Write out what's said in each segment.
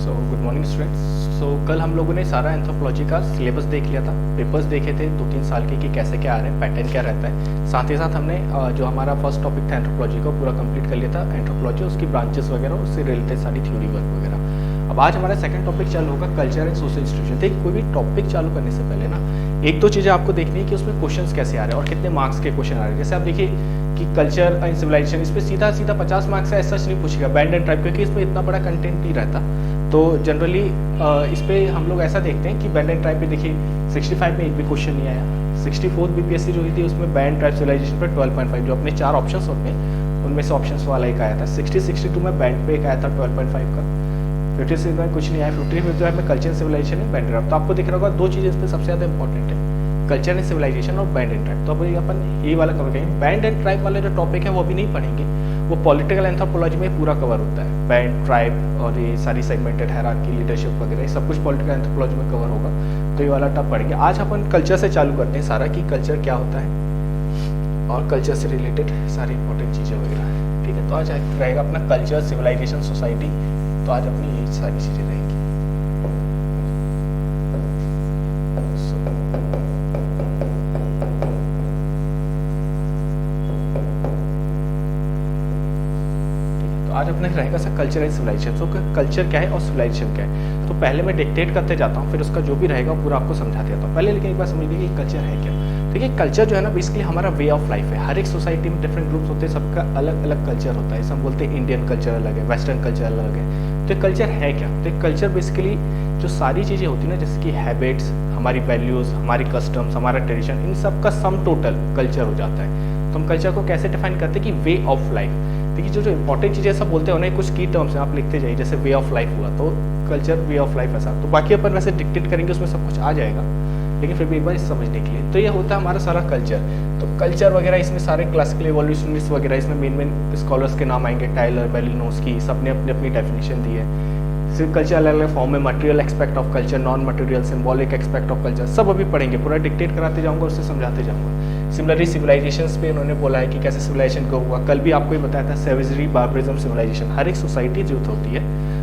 Good morning students. सो कल हम लोगों ने सारा एंथ्रोपोलॉजी का सिलेबस देख लिया था, पेपर्स देखे थे 2-3 साल के कि कैसे क्या आ रहे हैं, पैटर्न क्या रहता है। साथ ही साथ हमने जो हमारा फर्स्ट टॉपिक था एंथ्रोपोलॉजी का पूरा कंप्लीट कर लिया था, एंथ्रोपोलॉजी उसकी ब्रांचेस वगैरह उससे रिलेटेड सारी थ्योरी वर्क वगैरह। अब आज हमारा सेकंड टॉपिक चालू होगा कल्चर एंड सोशल इंस्टीट्यूशन। देखिए कोई भी टॉपिक चालू करने से पहले ना एक दो चीज़ें आपको देखनी है कि उसमें क्वेश्चंस कैसे आ रहे हैं और कितने मार्क्स के क्वेश्चन आ रहे हैं। जैसे आप देखिए कि कल्चर एंड सिविलाइजेशन, इस पर सीधा 50 मार्क्स से ऐसा नहीं पूछेगा बैंड एंड ट्राइब, क्योंकि इसमें इतना बड़ा कंटेंट नहीं रहता। तो जनरली इस पर हम लोग ऐसा देखते हैं कि बैंड एंड ट्राइब पे देखिए 65 में एक भी क्वेश्चन नहीं आया। 64 बीपीएससी जो हुई थी उसमें बैंड ट्राइब सिविलाइजेशन पर 12.5 जो अपने 4 ऑप्शन होते हैं उनमें से ऑप्शन वाला एक आया था। 62 में बैंड पे एक आया था 12.5 का। 56 में कुछ नहीं आया। 55 में कल्चर सिविलाइजेशन है बैंड ट्राइब। तो आपको दिख रहा होगा दो चीज़ें इस पर सबसे ज़्यादा इंपॉर्टेंट है, कल्चर एंड सिविलाइजेशन और बैंड एंड ट्राइब। तो अपन ये वाला कवर करेंगे। बैंड एंड ट्राइब वाला जो टॉपिक है वो अभी नहीं पढ़ेंगे, वो पॉलिटिकल एंथ्रोपोलॉजी में पूरा कवर होता है। बैंड ट्राइब और ये सारी सेगमेंटेड हायरार्की, लीडरशिप वगैरह ये सब कुछ पॉलिटिकल एंथ्रोपोलॉजी में कवर होगा। तो ये वाला टॉप पढ़ेंगे। आज अपन कल्चर से चालू करते हैं सारा, कि कल्चर क्या होता है और कल्चर से रिलेटेड सारी इंपॉर्टेंट चीज़ें वगैरह। ठीक है, तो आज रहेगा अपना कल्चर, सिविलाइजेशन, सोसाइटी। तो आज अपनी ये सारी चीज़ें रहेंगी। आज अपने रहेगा सर कल्चर एंड सिविलाइजेशन। तो कल्चर क्या है और सिविलाइजेशन क्या है। तो पहले मैं डिक्टेट करते जाता हूँ, फिर उसका जो भी रहेगा पूरा आपको समझाते जाता हूँ। पहले लेकिन एक बार समझ लीजिए कि कल्चर है क्या। देखिए कल्चर जो है ना बेसिकली हमारा वे ऑफ लाइफ है। हर एक सोसाइटी में डिफरेंट ग्रुप्स होते हैं, सबका अलग अलग कल्चर होता है। जैसे हम बोलते हैं इंडियन कल्चर अलग है, वेस्टर्न कल्चर अलग है। तो कल्चर है क्या। तो कल्चर बेसिकली जो सारी चीज़ें होती है ना, जैसे कि हैबिट्स, हमारी वैल्यूज़, हमारी कस्टम्स, हमारा ट्रेडिशन, इन सब का सम टोटल कल्चर हो जाता है। तो हम कल्चर को कैसे डिफाइन करते हैं कि वे ऑफ लाइफ। देखिए जो इंपॉर्टेंट चीज़ें सब बोलते हैं उन्हें कुछ की टर्म्स हैं, आप लिखते जाइए। जैसे वे ऑफ लाइफ हुआ तो कल्चर वे ऑफ लाइफ ऐसा। तो बाकी अपन वैसे डिक्टेट करेंगे उसमें सब कुछ आ जाएगा, लेकिन फिर भी एक बार समझने के लिए। तो ये होता है हमारा सारा कल्चर। तो कल्चर वगैरह इसमें सारे क्लासिकल इवोल्यूशनिस्ट वगैरह इसमें मेन स्कॉलर्स के नाम आएंगे। टाइलर, बेलिनोस्की, सब ने अपनी अपनी डेफिनेशन दी है। सिर्फ कल्चर अलग अलग फॉर्म में, material expect of culture, non material, symbolic expect of culture, सब अभी पढ़ेंगे। पूरा डिक्टेट कराते जाऊंगा, उससे समझाते जाऊंगा। सिमिलरली सिविलाइजेशंस पे उन्होंने बोला है कि कैसे सिविलाइजेशन का हुआ। कल भी आपको ही बताया था सेवेजरी, बार्बरिज्म, सिविलाइजेशन। हर एक सोसाइटी जो होती है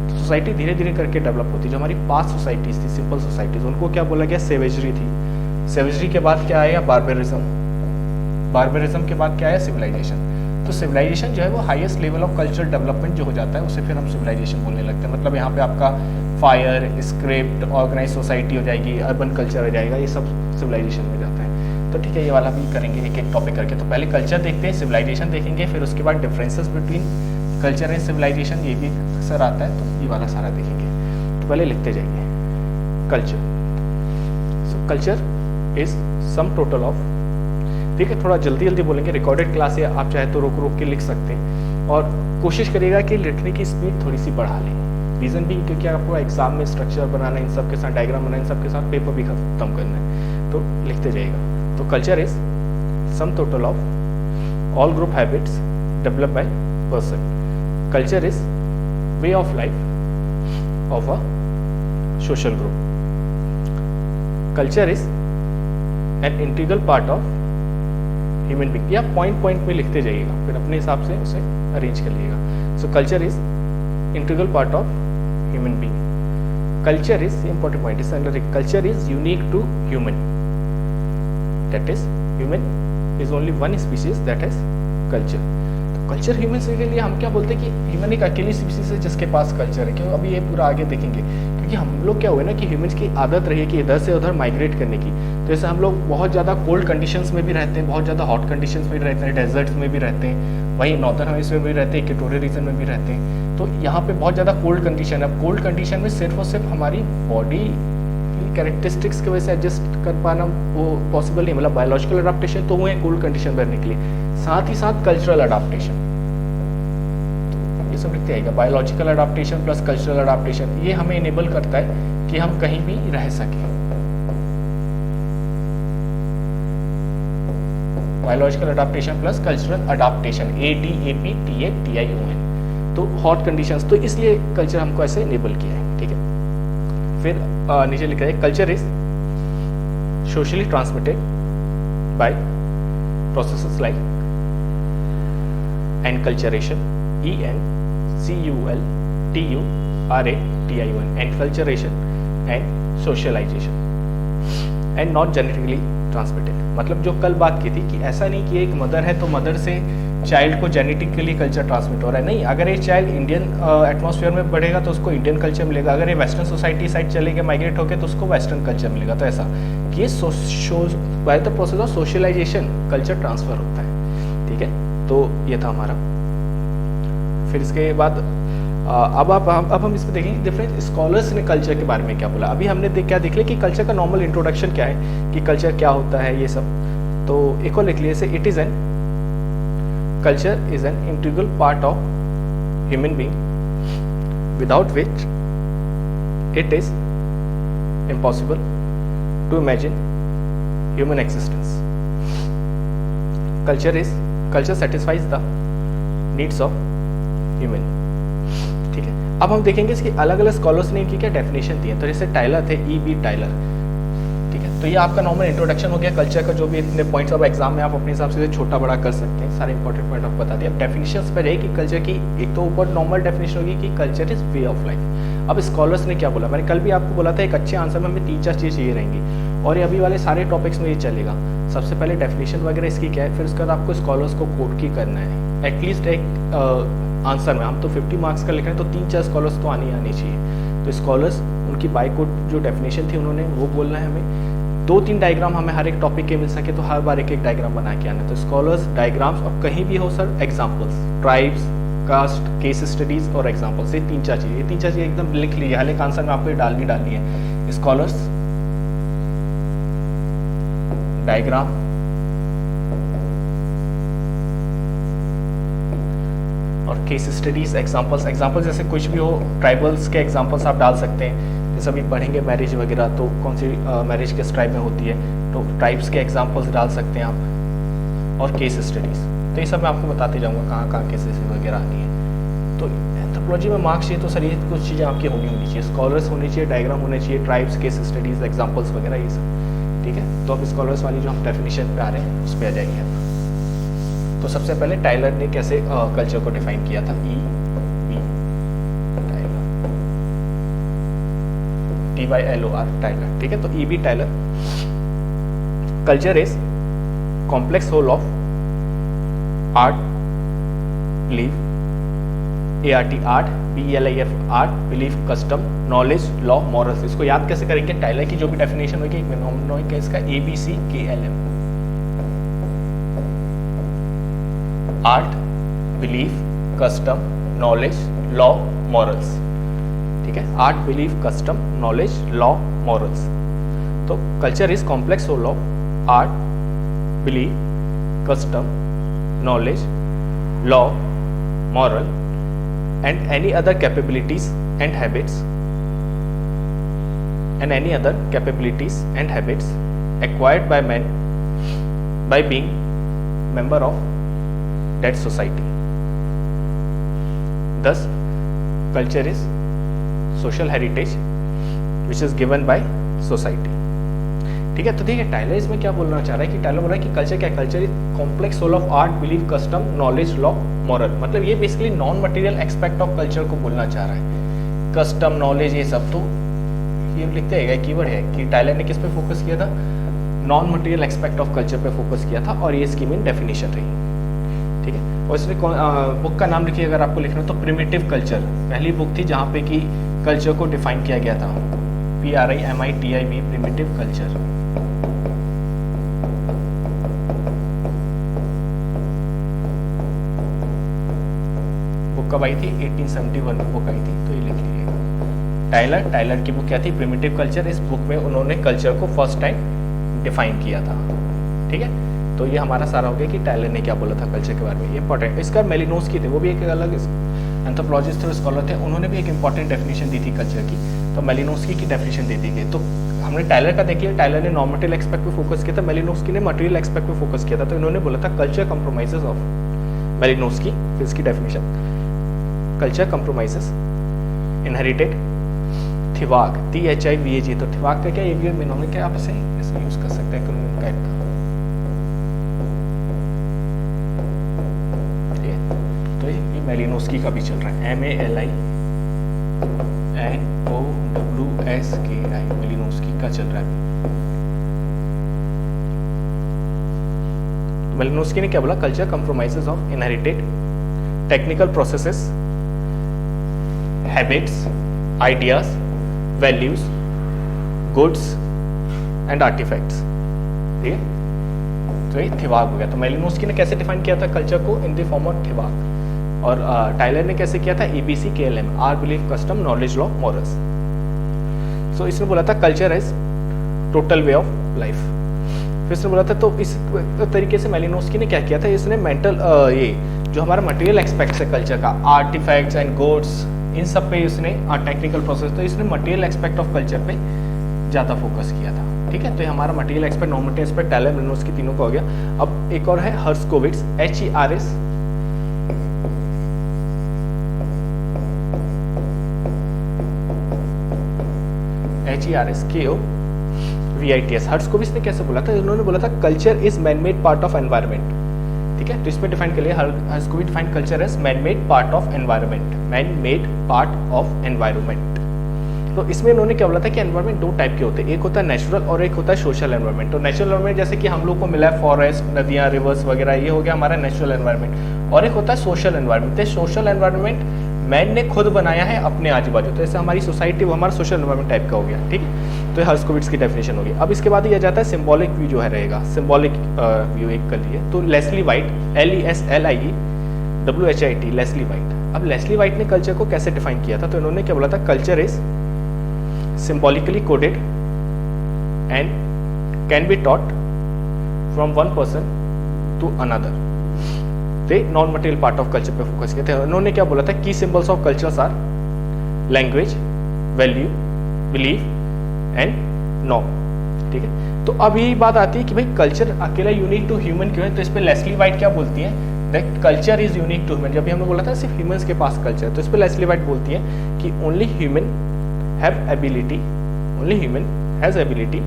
तो सोसाइटी धीरे धीरे करके डेवलप होती है। जो हमारी पास्ट सोसाइटीज थी, सिंपल सोसाइटीज, उनको क्या बोला गया, सेवेजरी थी। सेवेजरी के बाद क्या आया, बार्बरिज्म। बार्बरिज्म के बाद क्या आया, सिविलाइजेशन। तो सिविलाइजेशन जो है वो highest level of cultural development जो हो जाता है उसे फिर हम सिविलाइजेशन बोलने लगते हैं। मतलब यहाँ पे आपका फायर, स्क्रिप्ट, ऑर्गेनाइज सोसाइटी हो जाएगी, अर्बन कल्चर हो जाएगा, ये सब सिविलाइजेशन में जाता है। तो ठीक है, ये वाला भी करेंगे एक एक टॉपिक करके। तो पहले कल्चर देखते हैं, सिविलाइजेशन देखेंगे, फिर उसके बाद differences between culture and civilization, ये भी अक्सर आता है, तो ये वाला सारा देखेंगे। तो पहले लिखते जाइए culture. So culture is sum total of, ठीक है, थोड़ा जल्दी जल्दी बोलेंगे, रिकॉर्डेड क्लास है, आप चाहे तो रोक रोक के लिख सकते हैं। और कोशिश करिएगा कि लिखने की स्पीड थोड़ी सी बढ़ा लें। रीज़न भी क्योंकि आपको एग्जाम में स्ट्रक्चर बनाना, इन सब के साथ डायग्राम बनाना, इन सब के साथ पेपर भी खत्म करना है। तो लिखते जाइएगा। तो culture is sum total of all group habits develop by person. Culture is way of life of a social group. Culture is an integral part of human being. या पॉइंट में लिखते जाइएगा, फिर अपने हिसाब से उसे अरेंज कर लीजिएगा। So culture is integral part of human being. Culture is important point is culture is unique to human, that is human is only one species that has culture. तो कल्चर ह्यूमन के लिए हम क्या बोलते हैं कि ह्यूमन एक अकेली स्पीशीज है जिसके पास कल्चर है। क्यों, अभी ये पूरा आगे देखेंगे। क्योंकि हम लोग क्या हुए ना कि ह्यूमन्स की आदत रही है कि इधर से उधर माइग्रेट करने की। तो जैसे हम लोग बहुत ज़्यादा कोल्ड कंडीशंस में भी रहते हैं, बहुत ज़्यादा हॉट कंडीशंस में भी रहते हैं, डेजर्ट्स में भी रहते हैं, वहीं नॉर्दर्न हेमिस्फीयर में भी रहते हैं, इक्वेटोरियल रीजन में भी रहते हैं। तो यहाँ पे बहुत ज़्यादा कोल्ड कंडीशन है। अब कोल्ड कंडीशन में सिर्फ और सिर्फ हमारी बॉडी कैरेक्टरिस्टिक्स की वजह से एडजस्ट कर पाना वो पॉसिबल नहीं। मतलब बायोलॉजिकल अडाप्टेशन तो हुए कोल्ड कंडीशन में रहने के लिए, साथ ही साथ कल्चरल अडाप्टेशन। तो ये सब लिखते आएगा, biological adaptation plus cultural adaptation, ये हमें इनेबल करता है कि हम कहीं भी रह सकें। Biological adaptation plus cultural adaptation, ADAPTATION। तो हॉट कंडीशंस, तो इसलिए कल्चर हमको ऐसे इनेबल किया है। ठीक है, फिर नीचे लिखा है culture is socially transmitted by processes like enculturation, ENCULTURATION, TION, enculturation and socialization and not genetically transmitted. मतलब जो कल बात की थी कि ऐसा नहीं कि एक मदर है तो मदर से चाइल्ड को जेनेटिकली कल्चर ट्रांसमिट हो रहा है, नहीं। अगर ये चाइल्ड इंडियन एटमॉस्फेयर में बढ़ेगा तो उसको इंडियन कल्चर मिलेगा, अगर ये वेस्टर्न सोसाइटी साइड चलेगा माइग्रेट होकर तो उसको वेस्टर्न कल्चर मिलेगा। तो ऐसा कि ये by the process of socialization culture transfer होता है, ठीक है। तो ये था हमारा। फिर इसके बाद अब हम इसमें देखेंगे डिफरेंट स्कॉलर्स ने कल्चर के बारे में क्या बोला। अभी हमने क्या देख लिया कि कल्चर का नॉर्मल इंट्रोडक्शन क्या है, कि कल्चर क्या होता है ये सब। तो एक और लिख लिए जैसे it is an culture is an integral part of human being without which it is impossible to imagine human existence. Culture satisfies the needs of human, ठीक है। अब हम देखेंगे इसकी अलग अलग स्कॉलर्स ने इनकी क्या डेफिनेशन दी है। तो जैसे टाइलर थे, E.B. टाइलर, ठीक है। तो ये आपका नॉर्मल इंट्रोडक्शन हो गया कल्चर का, जो भी इतने पॉइंट्स अब एग्जाम में आप अपने हिसाब से छोटा बड़ा कर सकते हैं, सारे इंपॉर्टेंट पॉइंट आपको बता दिए। अब डेफिनेशंस पर है कि कल्चर की एक तो ऊपर नॉर्मल डेफिनेशन होगी कि culture is way of life. अब स्कॉलर्स ने क्या बोला, मैंने कल भी आपको बोला था एक अच्छे आंसर में हमें 3-4 चीज़ चाहिए रहेंगी, और ये अभी वाले सारे टॉपिक्स में ये चलेगा। सबसे पहले डेफिनेशन वगैरह इसकी क्या है, फिर उसके बाद आपको स्कॉलर्स को कोट की करना है एटलीस्ट एक आंसर में। हम तो 50 मार्क्स का लिख रहे हैं तो 3-4 स्कॉलर्स तो आनी चाहिए। तो स्कॉलर्स उनकी बाय कोट जो डेफिनेशन थी उन्होंने वो बोलना है हमें। 2-3 डायग्राम हमें हर एक टॉपिक के मिल सके तो हर बार एक एक डायग्राम बना के आना। तो स्कॉलर्स, डायग्राम्स, और कहीं भी हो sir examples, tribes, caste, case studies और एग्जाम्पल्स, ये 3-4 चीज़, ये 3-4 चीज़ एकदम लिख लीजिए। हर एक आंसर में आपको ये डालनी है। स्कॉलर्स, डायग्राम, और केस स्टडीज, एग्जाम्पल्स जैसे कुछ भी हो, ट्राइबल्स के एग्जाम्पल्स आप डाल सकते हैं। जैसे अभी पढ़ेंगे मैरिज वगैरह, तो कौन सी मैरिज किस ट्राइब में होती है, तो ट्राइब्स के एग्जाम्पल्स डाल सकते हैं आप, और केस स्टडीज। तो ये सब मैं आपको बताते जाऊँगा कहाँ कहाँ केसेस वगैरह आनी है। तो एंथ्रोपोलॉजी में मार्क्स चाहिए तो सर ये कुछ चीज़ें आपकी होनी चाहिए, स्कॉलर्स होने चाहिए, डायग्राम होने चाहिए, ट्राइब्स, केस स्टडीज, एग्जाम्पल्स वगैरह, ये सब, ठीक है। तो अब स्कॉलर्स वाली जो हम डेफिनेशन पे आ रहे हैं उस पर आ जाएंगे आप। तो सबसे पहले टाइलर ने कैसे कल्चर को डिफाइन किया था, E.B. टाइलर, TYLOR, टाइलर, ठीक है। तो E.B. Tylor, culture is complex whole of art, belief, ART, art, BELIF, art, belief, custom, knowledge, law, morals. इसको याद कैसे करेंगे, टाइलर की जो भी डेफिनेशन होगी एक फिनोमेनन का इसका ABCKLM, art, belief, custom, knowledge, law, morals, ठीक है। Art, belief, custom, knowledge, law, morals. तो culture is complex whole of art, belief, custom, knowledge, law, moral and any other capabilities and habits acquired by man by being member of that society. Thus, culture is social heritage which is given by society. ठीक है। तो देखिए Tyler इसमें क्या बोलना चाह रहा है कि टाइलर बोल रहा है कि कल्चर क्या है, culture is complex whole of art, belief, custom, knowledge, law, moral. मतलब ये basically non material expect of culture को बोलना चाह रहा है। कस्टम, नॉलेज, ये सब तो ये लिखते हैं कीवर्ड है कि टाइलर ने किस पे फोकस किया था, non material expect of culture पे फोकस किया था, और ये इसकी मेन डेफिनेशन रही, ठीक है। और इसमें बुक का नाम लिखिए अगर आपको लिखना हो तो प्रिमिटिव कल्चर, पहली बुक थी जहाँ पे कि कल्चर को डिफाइन किया गया था, PRIMITIV, प्रिमिटिव कल्चर। बुक कब आई थी, 1871 में बुक आई थी, तो ये लिख लीजिए। टाइलर की बुक क्या थी, प्रिमिटिव कल्चर। इस बुक में उन्होंने कल्चर को फर्स्ट टाइम डिफाइन किया था, ठीक है। तो ये हमारा सारा हो गया कि टाइलर ने क्या बोला था कल्चर के बारे में, ये इंपॉर्टेंट। इसका मेलिनोस्की थे, वो भी एक अलग एंथ्रोपोलॉजिस्ट थे, स्कॉलर थे, उन्होंने भी एक इंपॉर्टेंट डेफिनेशन दी थी कल्चर की। तो मेलिनोस्की की डेफिनेशन दी थी। तो हमने टाइलर का देखिए, टाइलर ने नॉर्मेटिव एक्सपेक्ट पे फोकस किया था, मेलिनोस्की ने मटेरियल एक्सपेक्ट पे फोकस किया था। तो इन्होंने बोला था कल्चर कंप्रोमाइजेस ऑफ मेलिनोस्की, फिर इसकी डेफिनेशन, कल्चर कंप्रोमाइजेस इनहेरिटेड थिवाक, THIVAG। तो थिवाक का क्या, ये भी मिनोनिक क्या आप इसे यूज कर सकते हैं इकोनॉमिक टाइप का, ठीक है। तो ये मेलिनोस्की का भी चल रहा है, MALINOSKI। MSKI मेलिनोस्की का चल रहा है अभी। मेलिनोस्की ने क्या बोला, culture compromises of inherited technical processes, habits, ideas, values, goods and artifacts. ठीक है, तो ये थिवाक हो गया। तो मेलिनोस्की ने कैसे डिफाइन किया था कल्चर को, इन द फॉर्म ऑफ थिवाक। और टाइलर ने कैसे किया था, ABC KLM, art belief custom knowledge law morals. So इसने बोला था culture is total way of life. फिर इसने बोला था, तो इस तरीके से मेलिनोस्की ने क्या किया था, इसने मेंटल ये जो हमारा मटेरियल एक्सपेक्ट्स है कल्चर का, आर्टिफैक्ट्स एंड गुड्स, इन सब पे इसने टेक्निकल प्रोसेस, तो इसने मटेरियल एक्सपेक्ट ऑफ कल्चर पे ज़्यादा फोकस किया था। ठीक है, तो ये हमारा material expect, non material expect, Tylor Malinowski तीनों का हो गया। अब एक और है हर्स्कोविट्ज, HERSKOVITS। हर्स्कोविट्ज ने कैसे बोला था, उन्होंने बोला था culture is man made part of environment. ठीक है, तो इसमें डिफाइन कर लिया, Herskovits define culture as man made part of environment, man made part of environment. तो इसमें उन्होंने क्या बोला था कि एनवायरमेंट दो टाइप के होते हैं, एक होता है नेचुरल और एक होता है सोशल एनवायरमेंट। तो नेचुरल एनवायरमेंट जैसे कि हम लोग को मिला है फॉरेस्ट, नदियाँ, रिवर्स वगैरह, ये हो गया हमारा नेचुरल एनवायरमेंट। और एक होता है सोशल एनवायरमेंट। तो सोशल एनवायरमेंट मैन ने खुद बनाया है अपने आजू बाजू, तो जैसे हमारी सोसाइटी वो हमारा सोशल एनवायरमेंट टाइप का हो गया। ठीक है, तो ये हर्स्कोविट्ज की डेफिनेशन होगी। अब इसके बाद ये जाता है सिंबॉलिक व्यू जो है रहेगा, सिंबॉलिक व्यू एक कर लिए। तो Leslie White, LESLIE WHIT, Leslie White. अब लेस्ली वाइट ने कल्चर को कैसे डिफाइन किया था, तो इन्होंने क्या बोला था, culture is symbolically coded and can be taught from one person to another। they non material part of culture पे फोकस किया था। उन्होंने क्या बोला था, की symbols of cultures are language, value, belief and norm. ठीक है, तो अब यही बात आती है कि भाई कल्चर अकेला यूनिक टू ह्यूमन क्यों है, तो इस पे लेस्ली वाइट क्या बोलती है, that culture is unique to human. जब भी हमने बोला था सिर्फ ह्यूमंस के पास कल्चर, तो इस पे लेस्ली वाइट बोलती है कि only human have ability, only human has ability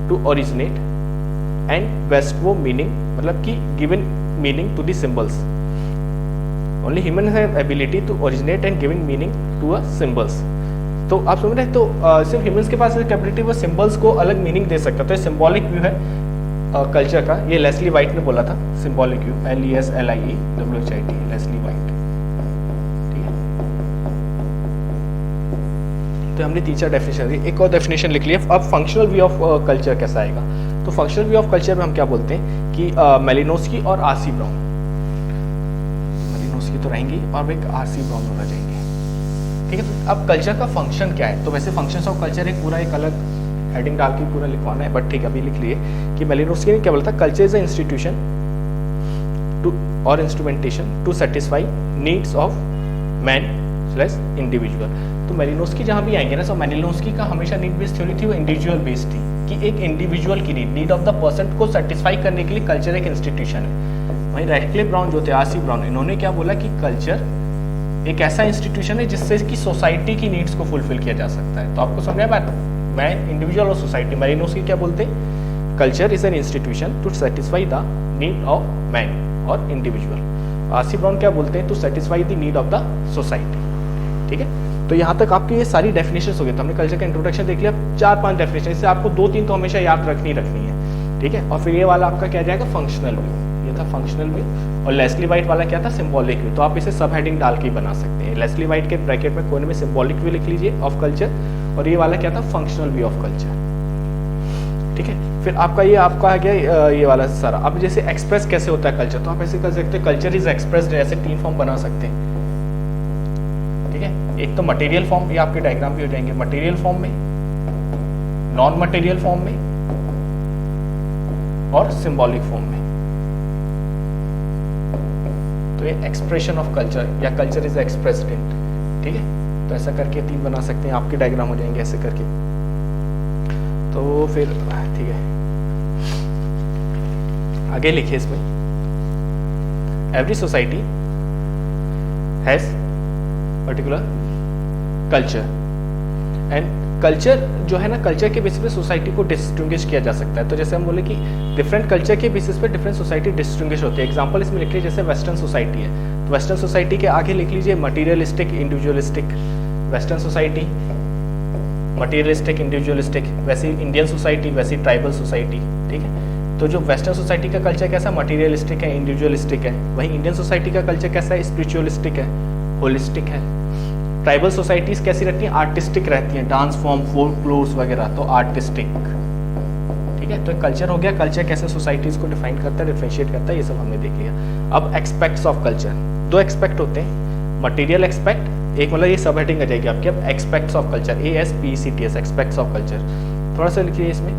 to originate and bestow meaning, मतलब कि given meaning to the symbols। only human have ability to originate and giving meaning to a symbols। तो आप समझ रहे हैं, तो सिर्फ ह्यूमंस के पास कैपेबिलिटी वो सिंबल्स को अलग मीनिंग दे सकता है। तो ये सिंबॉलिक व्यू है कल्चर का, ये लेस्ली वाइट ने बोला था symbolic view, LESLIE WHIT, Leslie White. तो हमने तीसरा डेफिनेशन दी, एक और डेफिनेशन लिख लिया। अब फंक्शनल व्यू ऑफ कल्चर कैसा आएगा, तो फंक्शनल व्यू ऑफ कल्चर में हम क्या बोलते हैं कि मेलिनोस्की और आरसी ब्राउन, मेलिनोस्की तो रहेंगी और एक आरसी ब्राउन रह जाएंगे। ठीक है, तो अब कल्चर का फंक्शन क्या है, तो वैसे फंक्शंस ऑफ कल्चर एक पूरा एक अलग हेडिंग डाल के पूरा लिखवाना है, बट ठीक है अभी लिख लिए कि मेलिनोस्की ने क्या बोला था, culture is a institution to और instrumentation to satisfy needs of man slash individual. तो मेलिनोस्की जहाँ भी आएंगे ना, तो मेलिनोस्की का हमेशा नीड बेस्ड थ्योरी थी, वो इंडिविजुअल बेस्ड थी कि एक इंडिविजुअल की नीड ऑफ द पर्सन को सेटिस्फाई करने के लिए कल्चर एक इंस्टीट्यूशन है। वहीं रैडक्लिफ ब्राउन जो थे, आरसी ब्राउन, इन्होंने क्या बोला कि कल्चर एक ऐसा इंस्टीट्यूशन है जिससे कि सोसाइटी की नीड्स को फुलफिल किया जा सकता है। तो आपको समझ में बात, मैन, इंडिविजुअल और सोसाइटी। मेलिनोस्की क्या बोलते हैं, culture is an institution to satisfy the need of man और इंडिविजुअल। आरसी ब्राउन क्या बोलते हैं, to satisfy the need of the society. ठीक है, तो यहाँ तक आपकी ये सारी डेफिनेशंस हो गई। तो हमने कल्चर का इंट्रोडक्शन देख लिया, 4-5 डेफिनेशन, इससे आपको 2-3 तो हमेशा याद रखनी है। ठीक है, और फिर ये वाला आपका क्या जाएगा, फंक्शनल व्यू, ये था फंक्शनल व्यू। और लेस्ली वाइट वाला क्या था, सिंबॉलिक व्यू। तो आप इसे सब हेडिंग डाल के ही बना सकते हैं। लेस्ली वाइट के ब्रैकेट में कोने में सिंबॉलिक व्यू लिख लीजिए ऑफ कल्चर, और ये वाला क्या था, फंक्शनल व्यू ऑफ कल्चर। ठीक है, फिर आपका ये आपका आ गया ये वाला सारा। अब जैसे एक्सप्रेस कैसे होता है कल्चर, तो आप ऐसे कर सकते हैं, कल्चर इज एक्सप्रेस्ड, ऐसे 3 फॉर्म बना सकते हैं। ठीक है, एक तो मटेरियल फॉर्म, ये आपके डायग्राम भी हो जाएंगे, मटेरियल फॉर्म में, नॉन मटेरियल फॉर्म में और सिंबॉलिक फॉर्म में। तो ये एक्सप्रेशन ऑफ कल्चर या कल्चर इज एक्सप्रेस्ड इन। ठीक है, तो ऐसा करके 3 बना सकते हैं, आपके डायग्राम हो जाएंगे ऐसे करके। तो फिर ठीक है, आगे लिखिए इसमें, every society has particular culture, and culture जो है ना, कल्चर के बेसिस पे सोसाइटी को डिस्टिंग्विश किया जा सकता है। तो जैसे हम बोले कि डिफरेंट कल्चर के बेसिस पे डिफरेंट सोसाइटी डिस्टिंग्विश होती है। एग्जांपल इसमें लिख लीजिए, जैसे वेस्टर्न सोसाइटी है, तो वेस्टर्न सोसाइटी के आगे लिख लीजिए materialistic, individualistic. Western society materialistic, individualistic, वैसी इंडियन सोसाइटी, वैसी ट्राइबल सोसाइटी, ठीक है। तो जो वेस्टर्न सोसाइटी का कल्चर कैसा मटीरियलिस्टिक है, इंडिविजुअलिस्टिक है, वहीं इंडियन सोसाइटी का कल्चर कैसा है, स्पिरिचुअलिस्टिक है, होलिस्टिक है। ट्राइबल सोसाइटीज कैसी रहती हैं, आर्टिस्टिक रहती हैं, डांस फॉर्म, फोल्कलोर्स वगैरह, तो आर्टिस्टिक, ठीक है। तो कल्चर हो गया, कल्चर कैसे सोसाइटीज को डिफाइन करता है, डिफरेंशिएट करता है, ये सब हमने देख लिया। अब एक्सपेक्ट्स ऑफ कल्चर, दो एक्सपेक्ट होते हैं, मटेरियल एक्सपेक्ट, एक मतलब ये सब हेडिंग आ जाएगी आपकी। अब aspects of culture, ASPECTS, aspects of culture, थोड़ा सा लिखिए इसमें।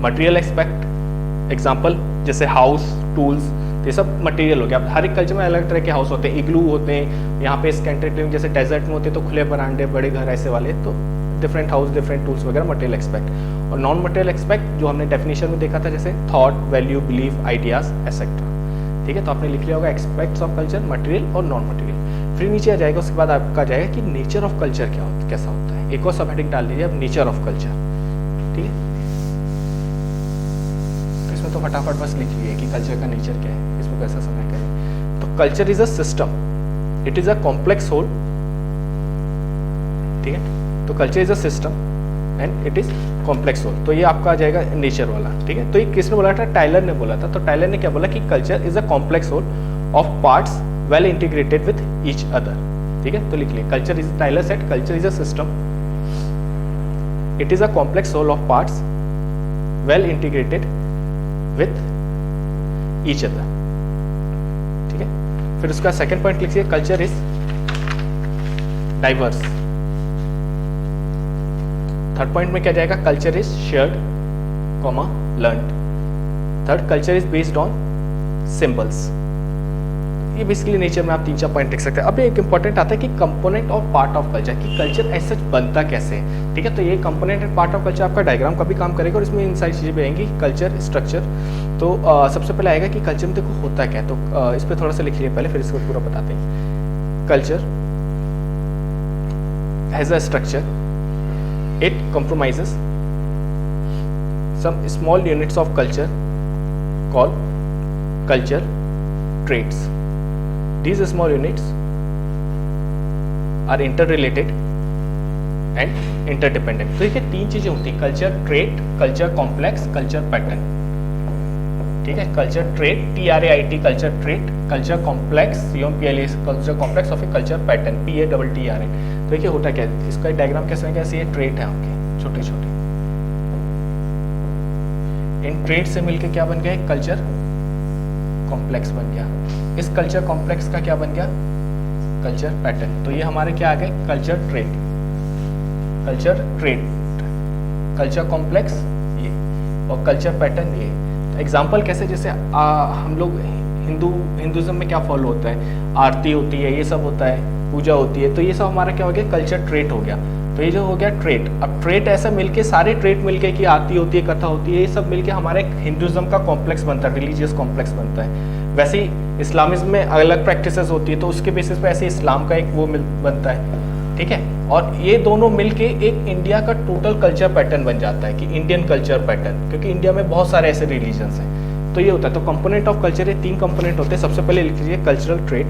मटेरियल एक्सपेक्ट, एग्जांपल जैसे हाउस, टूल्स, ये सब मटेरियल हो गया। अब हर एक कल्चर में अलग तरह के हाउस होते हैं, इग्लू होते हैं, यहाँ पे स्कैंटेड जैसे डेजर्ट में होते हैं तो खुले बरांडे, बड़े घर ऐसे वाले, तो डिफरेंट हाउस, डिफरेंट टूल्स वगैरह मटेरियल एक्सपेक्ट। और नॉन मटेरियल एक्सपेक्ट जो हमने डेफिनेशन में देखा था, जैसे thought, value, belief, ideas etcetera, ठीक है। तो आपने लिख लिया होगा एक्सपेक्ट्स ऑफ कल्चर, मटेरियल और नॉन मटेरियल। फिर नीचे आ जाएगा, उसके बाद आपका जाएगा कि नेचर ऑफ कल्चर क्या होता है, कैसा होता है। एक और सब हेडिंग डाल दीजिए अब, नेचर ऑफ कल्चर, ठीक है। तो इसमें तो फटाफट बस लिख लीजिए कि कल्चर का नेचर क्या है, इसमें कैसा समय करें। तो culture is a system, it is a complex whole, ठीक है। तो culture is a system and it is complex whole, तो ये आपका आ जाएगा नेचर वाला, ठीक है। तो ये किसने बोला था, टाइलर ने बोला था। तो टाइलर ने क्या बोला कि culture is a complex whole of parts well integrated with each other, ठीक है। तो लिख लिए, culture is, Tylor said culture is a system, it is a complex whole of parts well integrated with each other, ठीक है। फिर उसका second point लिखिए, culture is diverse. Third point में क्या जाएगा, culture is shared, learned. Third, culture is based on symbols. ये basically nature में आप 3-4 पॉइंट लिख सकते हैं। अब एक इंपॉर्टेंट आता है कि कंपोनेंट और पार्ट ऑफ कल्चर, कि कल्चर ऐसा बनता कैसे है, ठीक है। तो ये component and part of culture आपका डायग्राम का भी काम करेगा और इसमें इन सारी चीज़ें भी आएंगी, कल्चर, स्ट्रक्चर। तो सबसे पहले आएगा कि कल्चर में देखो होता क्या है, तो इस पर थोड़ा सा लिख लिया पहले, फिर इसको पूरा बताते हैं। Culture has a structure, it compromises some small units of culture called culture traits. These small units are interrelated and interdependent. तो ये 3 चीजें होती है, culture trait, culture complex, culture pattern, ठीक है। Culture trait, TRAIT, culture trait, culture complex, COMPLEX, culture complex और फिर culture pattern, PATTRN। तो ये होता क्या है, इसका डायग्राम कैसे है, ये ट्रेट है आपके छोटे छोटे, इन ट्रेट से मिलके क्या बन गया, एक कल्चर कॉम्प्लेक्स बन गया। इस कल्चर कॉम्प्लेक्स का क्या बन गया, कल्चर पैटर्न। तो ये हमारे क्या आ गए, culture trait, culture trait, culture complex ये, और कल्चर पैटर्न ये। तो एग्जाम्पल कैसे, जैसे हम लोग हिंदुज्म में क्या फॉलो होता है, आरती होती है, ये सब होता है, पूजा होती है, तो ये सब हमारा क्या हो गया, कल्चर ट्रेट हो गया। तो ये जो हो गया ट्रेट, अब ट्रेट ऐसा मिलके, सारे ट्रेट मिलके कि आरती होती है, कथा होती है, ये सब मिलके हमारे हिंदुज्म का कॉम्प्लेक्स बनता है, रिलीजियस कॉम्प्लेक्स बनता है। वैसे ही इस्लामिज्म में अलग प्रैक्टिसेस होती है, तो उसके बेसिस पे ऐसे इस्लाम का एक वो बनता है, ठीक है। और ये दोनों मिलके एक इंडिया का टोटल कल्चर पैटर्न बन जाता है, कि इंडियन कल्चर पैटर्न, क्योंकि इंडिया में बहुत सारे ऐसे रिलीजन्स हैं। तो ये होता है, तो कंपोनेंट ऑफ कल्चर, ये 3 कंपोनेंट होते हैं। सबसे पहले लिख लीजिए कल्चरल ट्रेट,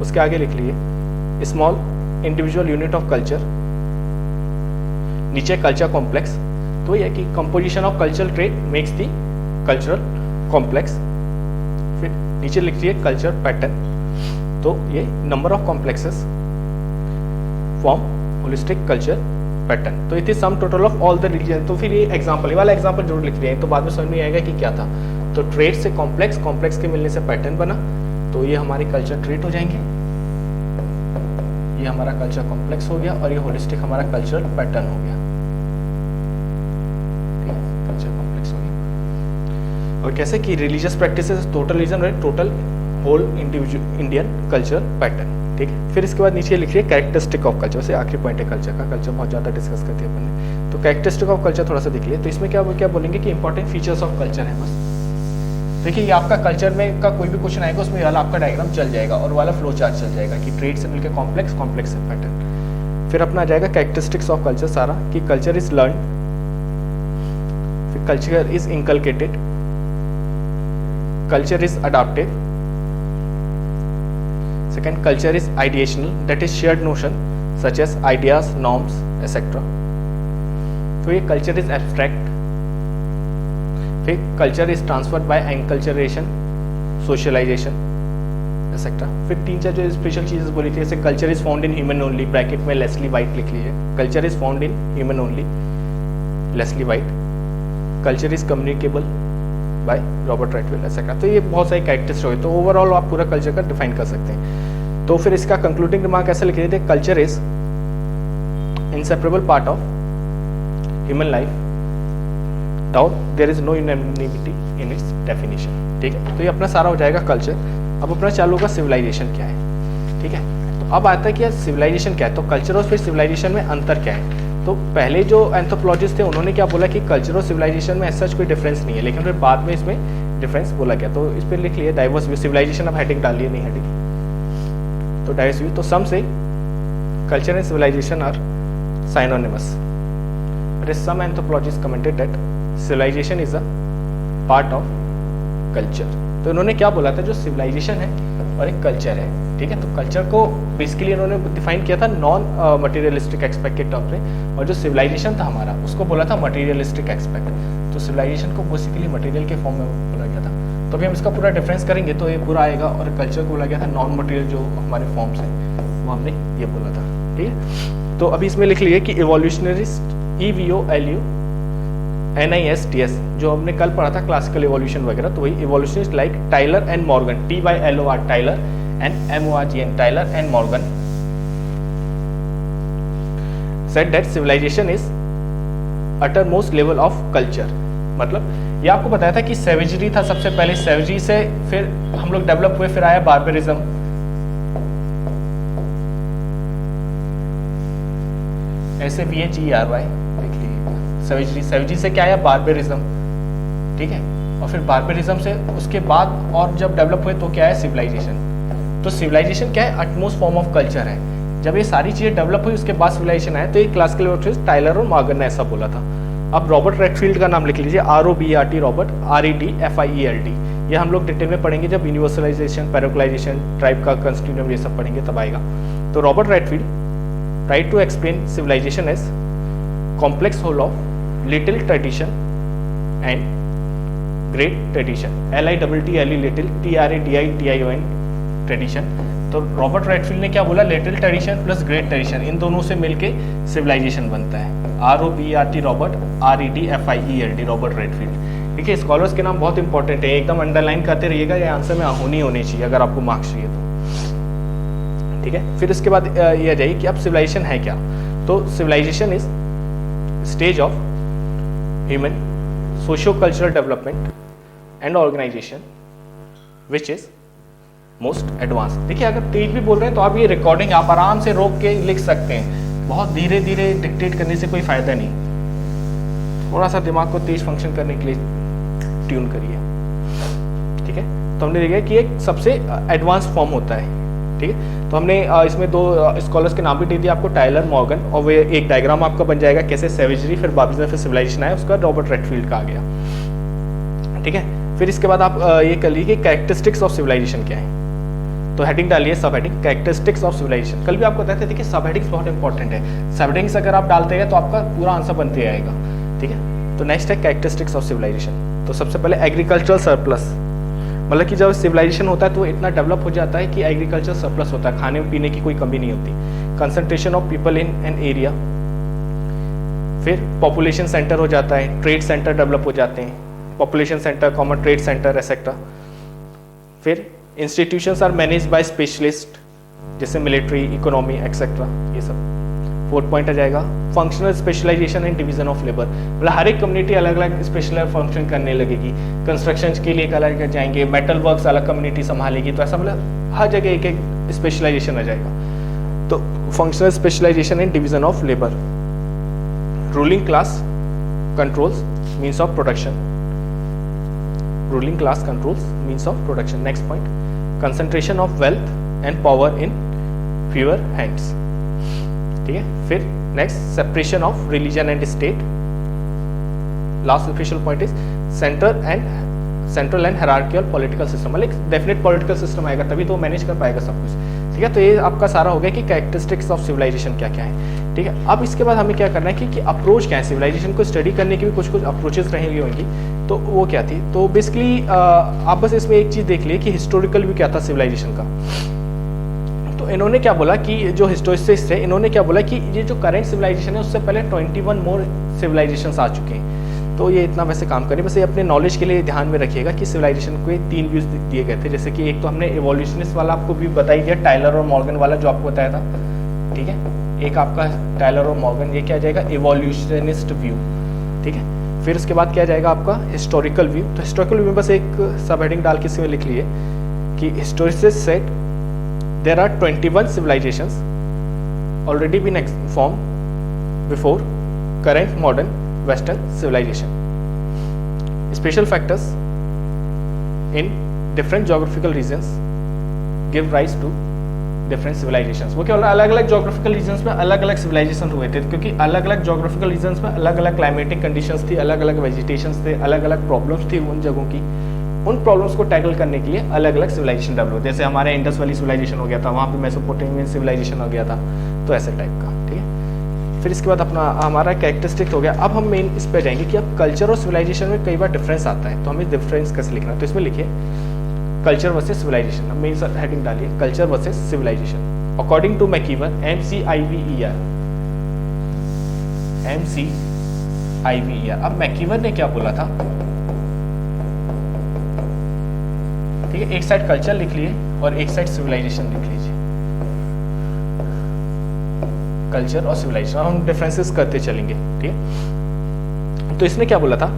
उसके आगे लिख लीजिए small individual unit of culture, नीचे कल्चर कॉम्प्लेक्स। तो ये कि composition of cultural trait makes the cultural complex. फिर नीचे लिख लीजिए कल्चर पैटर्न, तो ये number of complexes form holistic culture pattern. तो it is sum total of all the religion. तो फिर ये एग्जांपल, ये वाला एग्जांपल जरूर लिख रहे हैं, तो बाद में समझ में आएगा कि क्या था। तो ट्रेट से कॉम्प्लेक्स, कॉम्प्लेक्स के मिलने से पैटर्न बना, तो ये हमारे कल्चर ट्रेट हो जाएंगे, ये हमारा कल्चर कॉम्प्लेक्स हो गया, और ये होलिस्टिक हमारा कल्चरल पैटर्न हो गया, कल्चर कॉम्प्लेक्स हो गया। और कैसे कि रिलीजियस प्रैक्टिसेस, टोटल रिलीजन और total whole individual Indian culture pattern, ठीक है। फिर इसके बाद नीचे लिखिए कैरेक्टरिस्टिक ऑफ कल्चर, से आखिरी पॉइंट है कल्चर का, कल्चर बहुत ज़्यादा डिस्कस करते हैं अपन ने। तो कैरेक्टरिस्टिक ऑफ कल्चर थोड़ा सा देख लिए, तो इसमें क्या बोलेंगे कि इंपॉर्टेंट फीचर्स ऑफ कल्चर है बस। देखिए ये आपका कल्चर में का कोई भी क्वेश्चन आएगा, उसमें वाला आपका डायग्राम चल जाएगा और वाला फ्लो चार्ट चल जाएगा, कि ट्रेट से मिलकर कॉम्प्लेक्स, कॉम्प्लेक्स से पैटर्न। फिर अपना आ जाएगा कैरेक्टरिस्टिक्स ऑफ कल्चर सारा, कि कल्चर इज लर्न, फिर culture is inculcated, culture is adopted, second culture is ideational, that is shared notion such as ideas, norms, etcetera. तो ये कल्चर इज एब्स्ट्रैक्ट। फिर culture is transferred by enculturation, socialization etcetera. फिर 3-4 जो special चीज़ें बोली थी, जैसे culture is found in human only, bracket में लेस्ली वाइट लिख लीजिए, culture is found in human only, Leslie White, culture is communicable by Robert Redfield etcetera. तो ये बहुत सारी कैरेक्टरिस्टिक हो गए। तो ओवरऑल आप पूरा कल्चर का डिफाइन कर सकते हैं। तो फिर इसका कंक्लूडिंग रिमार्क ऐसे लिख लीजिए, culture is inseparable part of human life, doubt there is no unanimity in its definition. ठीक है, तो ये अपना सारा हो जाएगा कल्चर। अब अपना चालू होगा सिविलाइजेशन क्या है। ठीक है, तो अब आता है कि सिविलाइजेशन क्या है। तो कल्चर और फिर सिविलाइजेशन में अंतर क्या है। तो पहले जो एंथ्रोपोलॉजिस्ट थे उन्होंने क्या बोला कि कल्चर और सिविलाइजेशन में ऐसा कोई डिफरेंस नहीं है, लेकिन फिर बाद में इसमें डिफरेंस बोला गया। तो इस पर लिख लिए डाइवर्स व्यू, सिविलाइजेशन अब हेडिंग डालिए, नहीं हेडिंग, तो डाइवर्स व्यू। तो सम से culture and civilization are synonymous, but some anthropologist commented that civilization is a part of culture. तो इन्होंने क्या बोला था, जो सिविलाइजेशन है और एक कल्चर है। ठीक है, तो कल्चर को बेसिकली इन्होंने डिफाइन किया था नॉन मटेरियलिस्टिक एस्पेक्ट के टर्म में, और जो सिविलाइजेशन था हमारा उसको बोला था मटेरियलिस्टिक एस्पेक्ट। तो सिविलाइजेशन को बेसिकली मटेरियल के फॉर्म में बोला गया था। तो अभी हम इसका पूरा डिफरेंस करेंगे तो ये पूरा आएगा, और कल्चर को बोला गया था नॉन मटेरियल जो हमारे फॉर्म्स हैं वो हमने ये बोला था। ठीक है, तो अभी इसमें लिख लिए कि इवोल्यूशनरिस्ट, EVOLUNISTS, जो हमने कल पढ़ा था क्लासिकल इवोल्यूशन वगैरह, तो वही evolutionist like Tylor and Morgan, TYLOR Tylor and MORGN Tylor and Morgan said that civilization is uttermost level of culture। मतलब ये आपको बताया था कि सेवेजरी था सबसे पहले, सेवेजरी से फिर हम लोग डेवलप हुए, फिर आया बार्बरिज्म, ऐसे BHERY लिख लीजिएगा, सेवेजरी। सेवेजरी से क्या आया, बार्बरिज्म। ठीक है, और फिर बार्बरिज्म से उसके बाद और जब डेवलप हुए तो क्या है, सिविलाइजेशन। तो सिविलाइजेशन क्या है, अटमोस्ट फॉर्म ऑफ कल्चर है। जब ये सारी चीजें डेवलप हुई उसके बाद सिविलाइजेशन आया। तो ये क्लासिकल इवोल्यूशनिस्ट टाइलर और मॉर्गन ने ऐसा बोला था। अब रॉबर्ट रेडफील्ड का नाम लिख लीजिए, ROBERT, रॉबर्ट, REDFIELD। ये हम लोग डिटेल में पढ़ेंगे जब यूनिवर्सलाइजेशन, पैरोक्लाइजेशन, ट्राइब का कंस्टिट्यूएंट ये सब पढ़ेंगे तब आएगा। तो Robert Redfield tried to explain civilization as complex whole of little tradition and great tradition, LITTLE little, TRADITION tradition। तो रॉबर्ट रेडफील्ड ने क्या बोला, little tradition plus great tradition, इन दोनों से मिलके सिविलाइजेशन बनता है। ROBERT Robert, REDFIELD Robert Redfield. देखिए स्कॉलर्स के नाम बहुत इंपॉर्टेंट है, एकदम अंडरलाइन करते रहिएगा, ये आंसर में होनी चाहिए अगर आपको मार्क्स चाहिए तो। ठीक है, फिर इसके बाद ये आ जाइए कि अब सिविलाइजेशन है क्या। तो civilization is stage of human socio cultural development and organization which is most advance. देखिए अगर तेज भी बोल रहे हैं तो आप ये रिकॉर्डिंग आप आराम से रोक के लिख सकते हैं, बहुत धीरे धीरे डिक्टेट करने से कोई फायदा नहीं। थोड़ा सा दिमाग को तेज फंक्शन करने के लिए ट्यून करिए। ठीक है, तो हमने देखा कि एक सबसे एडवांस फॉर्म होता है। ठीक है, तो हमने इसमें दो स्कॉलर्स के नाम भी दे दिए आपको, टाइलर, मॉर्गन, और वो एक डायग्राम आपका बन जाएगा कैसे सेवेजरी फिर बार्बरिज्म फिर सिविलाइजेशन आया, उसका रॉबर्ट रेडफील्ड का आ गया। ठीक है, फिर इसके बाद आप ये कर लीजिए कि कैरेक्टरिस्टिक्स ऑफ सिविलाइजेशन क्या है। तो हेडिंग डालिए सब हेडिंग, कैरेक्टरिस्टिक्स ऑफ सिविलाइजेशन। कल भी आपको बताते थे, देखिए सब हेडिंग्स बहुत इंपॉर्टेंट है। सब हेडिंग्स अगर आप डालते हैं तो आपका पूरा आंसर बनते आएगा। ठीक है, तो नेक्स्ट है कैरेक्टरिस्टिक्स ऑफ सिविलाइजेशन। तो सबसे पहले एग्रीकल्चरल सरप्लस, मतलब कि जब सिविलाइजेशन होता है तो इतना डेवलप हो जाता है कि एग्रीकल्चर सरप्लस होता है, खाने पीने की कोई कमी नहीं होती। Concentration of people in an area, फिर पॉपुलेशन सेंटर हो जाता है, ट्रेड सेंटर डेवलप हो जाते हैं, population centre, common trade centre etcetera. फिर institutions are managed by specialist, जैसे मिलिट्री, इकोनॉमी एक्सेट्रा, ये सब। 4th पॉइंट आ जाएगा functional specialization and division of labour, मतलब हर एक कम्युनिटी अलग अलग स्पेशल फंक्शन करने लगेगी। कंस्ट्रक्शन के लिए एक अलग जाएंगे, मेटल वर्क्स अलग कम्युनिटी संभालेगी, तो ऐसा मतलब हर जगह एक एक स्पेशलाइजेशन आ जाएगा। तो functional specialization and division of labour. Ruling class controls means of production, ruling class controls means of production. Next point concentration of wealth and power in fewer hands. ठीक है, फिर next separation of religion and state. Last special point is central and hierarchical political system, मतलब definite political system आएगा तभी तो manage कर पाएगा सब कुछ। ठीक है, तो ये आपका सारा हो गया कि कैरेक्टरिस्टिक्स ऑफ सिविलाइजेशन क्या क्या है। ठीक है। अब इसके बाद हमें क्या करना है कि अप्रोच क्या है, सिविलाइजेशन को स्टडी करने की भी कुछ कुछ अप्रोचेस रहेंगी होंगी, तो वो क्या थी। तो बेसिकली आप बस इसमें एक चीज़ देख लिए कि हिस्टोरिकल व्यू क्या था सिविलाइजेशन का। तो इन्होंने क्या बोला कि जो हिस्टोरिसिस्ट थे, इन्होंने क्या बोला कि ये जो करंट सिविलाइजेशन है उससे पहले 21 मोर सिविलाइजेशंस आ चुके हैं। तो ये इतना वैसे काम करें, बस ये अपने नॉलेज के लिए ध्यान में रखिएगा कि सिविलाइजेशन को 3 व्यूज दिए गए थे। जैसे कि एक तो हमने इवोल्यूशनिस्ट वाला आपको व्यू बता ही दिया, टायलर और मॉर्गन वाला जो आपको बताया था, ठीक है। एक आपका टायलर और मॉर्गन, ये क्या आ जाएगा, इवोल्यूशनिस्ट व्यू, ठीक है। फिर उसके बाद क्या जाएगा आपका हिस्टोरिकल व्यू। तो हिस्टोरिकल व्यू में बस एक सब हेडिंग डाल के इसमें लिख लिए कि historicist said there are 21 civilizations already been formed before current modern Western civilization. Special factors in different geographical regions give rise to different civilizations. वो क्या बोला, अलग अलग geographical regions में अलग अलग civilization हुए थे, क्योंकि अलग अलग geographical regions में अलग अलग climatic conditions थी, अलग अलग vegetations थे, अलग अलग problems थी उन जगहों की। उन प्रॉब्लम्स को टैकल करने के लिए अलग अलग सिविलाइजेशन डेवलप हुए। जैसे हमारे इंडस वैली सिविलाइजेशन हो गया था, वहाँ पे मेसोपोटामियन सिविलाइजेशन हो गया था, तो ऐसे टाइप का, ठीक है। फिर इसके बाद अपना हमारा कैरेक्टरिस्टिक हो गया। अब हम मेन इस पे जाएंगे कि अब कल्चर और सिविलाइजेशन में कई बार डिफरेंस आता है, तो हमें डिफरेंस कैसे लिखना है। तो इसमें लिखिए कल्चर वर्सेस सिविलाइजेशन। अब मेन हेडिंग डालिए culture versus civilization according to MacIver, MCIVER। अब मैकीवर ने क्या बोला था, ठीक है। एक साइड कल्चर लिख लिए और एक साइड सिविलाइजेशन लिख लीजिए, कल्चर और सिविलाइजेशन। हम डिफरेंसेस करते चलेंगे, ठीक है। तो इसने क्या बोला था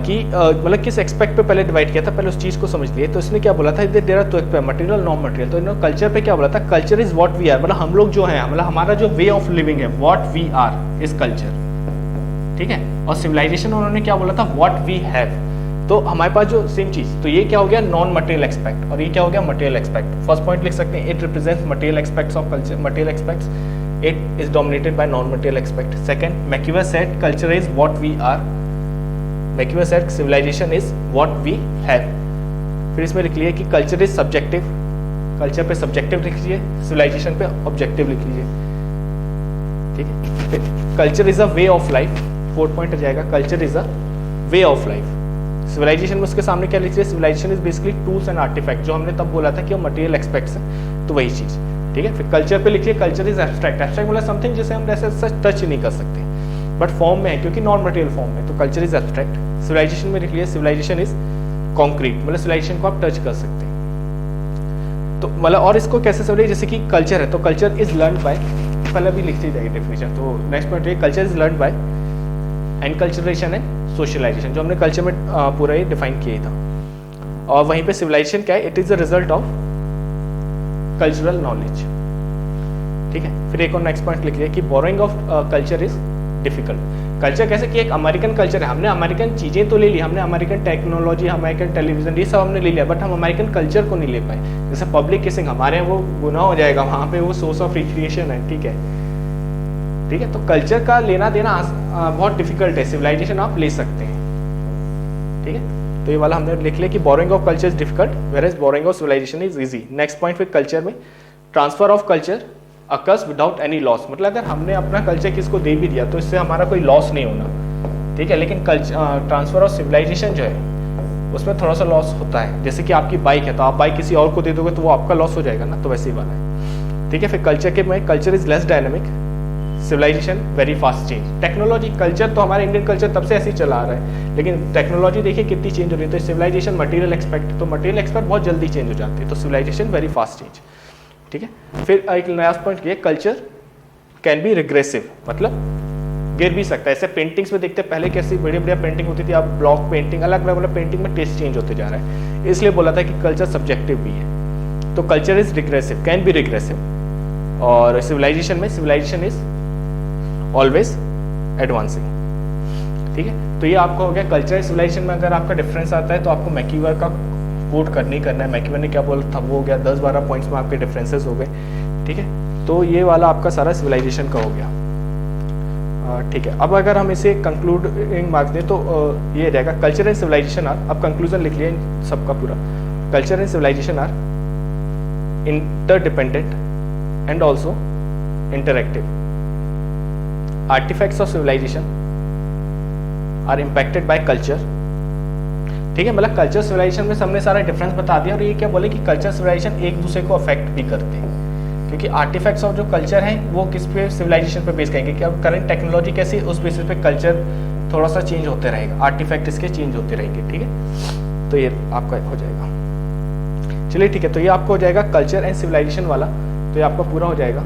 कि मतलब किस एक्सपेक्ट पे पहले डिवाइड किया था, पहले उस चीज को समझ लिए। तो इसने क्या बोला था, there are 2 expect, material non material. तो इन्होंने कल्चर पे क्या बोला था, culture is what we are, मतलब हम लोग जो हैं, मतलब हमारा जो वे ऑफ लिविंग है, what we are is culture, ठीक है। और सिविलाइजेशन उन्होंने क्या बोला था, व्हाट वी हैव। तो हमारे पास जो सेम चीज, तो ये क्या हो गया, नॉन मटेरियल एक्सपेक्ट, और ये क्या हो गया, मटेरियल एक्सपेक्ट। फर्स्ट पॉइंट लिख सकते हैं, it represents material expects of culture, material expects, it is dominated by non material expect. Second, MacIver said culture is what we are, MacIver said civilization is what we have. फिर इसमें लिख लिए कि culture is subjective, culture पे subjective लिख लीजिए, civilisation पे objective लिख लीजिए, ठीक है। फिर culture is a way of life, 4th point आ जाएगा, culture is a way of life. Civilization में उसके सामने क्या लिखिए, civilization is basically tools and artifact, जो हमने तब बोला था कि वो मटेरियल एक्सपेक्ट्स है, तो वही चीज, ठीक है। फिर कल्चर पे लिखिए, कल्चर इज एब्स्ट्रैक्ट, एब्स्ट्रैक्ट मतलब समथिंग जिसे हम ऐसे सच टच नहीं कर सकते, बट फॉर्म में है, क्योंकि नॉन मटेरियल फॉर्म में, तो कल्चर इज एब्स्ट्रैक्ट। सिविलाइजेशन में लिख लिया, सिविलाइजेशन इज कॉन्क्रीट, मतलब सिविलाइजेशन को आप टच कर सकते हैं। तो मतलब और इसको कैसे समझिए, जैसे कि कल्चर है, तो कल्चर इज लर्न बाय, पहले भी लिखती जाएगी डेफिनेशन। तो नेक्स्ट पॉइंट है, culture is learn by enculturation and socialization, जो हमने कल्चर में पूरा ही डिफाइन किया था। और वहीं पे सिविलाइजेशन क्या है, it is the result of cultural knowledge, ठीक है। फिर एक और नेक्स्ट पॉइंट लिख लिया कि borrowing of culture is difficult. Culture कैसे कि एक अमेरिकन कल्चर है, हमने अमेरिकन चीजें तो ले ली, हमने अमेरिकन टेक्नोलॉजी, अमेरिकन टेलीविजन, ये सब हमने ले लिया, बट हम अमेरिकन कल्चर को नहीं ले पाए। जैसे पब्लिक किसिंग हमारे यहाँ वो गुनाह हो जाएगा, वहाँ पे वो सोर्स ऑफ रिक्रिएशन है, ठीक है, ठीक है। तो कल्चर का लेना देना बहुत डिफिकल्ट है, सिविलाइजेशन आप ले सकते हैं, ठीक है। तो ये वाला हमने लिख लिया कि borrowing of culture is difficult whereas borrowing of civilization is easy. Next point फिर कल्चर में, transfer of culture occurs without any loss, मतलब अगर हमने अपना कल्चर किसको दे भी दिया तो इससे हमारा कोई लॉस नहीं होना, ठीक है। लेकिन ट्रांसफर ऑफ सिविलाइजेशन जो है उसमें थोड़ा सा लॉस होता है। जैसे कि आपकी बाइक है, तो आप बाइक किसी और को दे दोगे तो वो आपका लॉस हो जाएगा ना, तो वैसे ही वाला है, ठीक है। फिर कल्चर के में, culture is less dynamic, civilization very fast change. Technology, culture तो हमारे इंडियन कल्चर तब से ऐसे ही चला आ रहा है, लेकिन टेक्नोलॉजी देखिए कितनी चेंज हो रही है। तो सिविलाइजेशन मटेरियल एक्सपेक्ट, तो मटेरियल एक्सपेक्ट बहुत जल्दी चेंज हो जाती है, तो सिविलाइजेशन वेरी फास्ट चेंज, ठीक है। फिर एक नया पॉइंट किया, कल्चर कैन बी रिग्रेसिव, मतलब गिर भी सकता है। ऐसे पेंटिंग्स में देखते हैं, पहले कैसी बढ़िया बढ़िया पेंटिंग होती थी, अब ब्लॉक पेंटिंग, अलग अलग मतलब पेंटिंग में टेस्ट चेंज होते जा रहा है, इसलिए बोला था कि कल्चर सब्जेक्टिव भी है। तो culture is regressive, can be regressive. और सिविलाइजेशन में, सिविलाइजेशन इज ऑलवेज एडवांसिंग, ठीक है। तो ये आपका हो गया कल्चर। सिविलाइजेशन में अगर आपका डिफरेंस आता है तो आपको मैकीवर का कोट करना ही करना है। मैकीवर ने क्या बोला था, वो हो गया 10-12 पॉइंट्स में आपके डिफरेंसेस हो गए, ठीक है। तो ये वाला आपका सारा सिविलाइजेशन का हो गया, ठीक है। अब अगर हम इसे कंक्लूडिंग मार्क्स दें तो ये रहेगा, कल्चर एंड सिविलाइजेशन आर, अब कंक्लूजन लिख लिया इन सबका पूरा, culture and civilization are interdependent and also interactive, artifacts of civilization are impacted by culture. ठीक है, मतलब कल्चर सिविलाइजेशन में हमने सारा डिफरेंस बता दिया, और ये क्या बोले कि कल्चर सिविलाइजेशन एक दूसरे को अफेक्ट भी करते हैं, क्योंकि आर्टिफैक्ट्स ऑफ जो कल्चर हैं वो किस पे, सिविलाइजेशन पे बेस करेंगे कि अब करंट टेक्नोलॉजी कैसी, उस बेसिस पे कल्चर थोड़ा सा चेंज होते रहेगा, आर्टिफैक्ट इसके चेंज होते रहेंगे। ठीक है, तो ये आपका हो जाएगा। चलिए ठीक है, तो ये आपको हो जाएगा कल्चर एंड सिविलाइजेशन वाला, तो ये आपका पूरा हो जाएगा।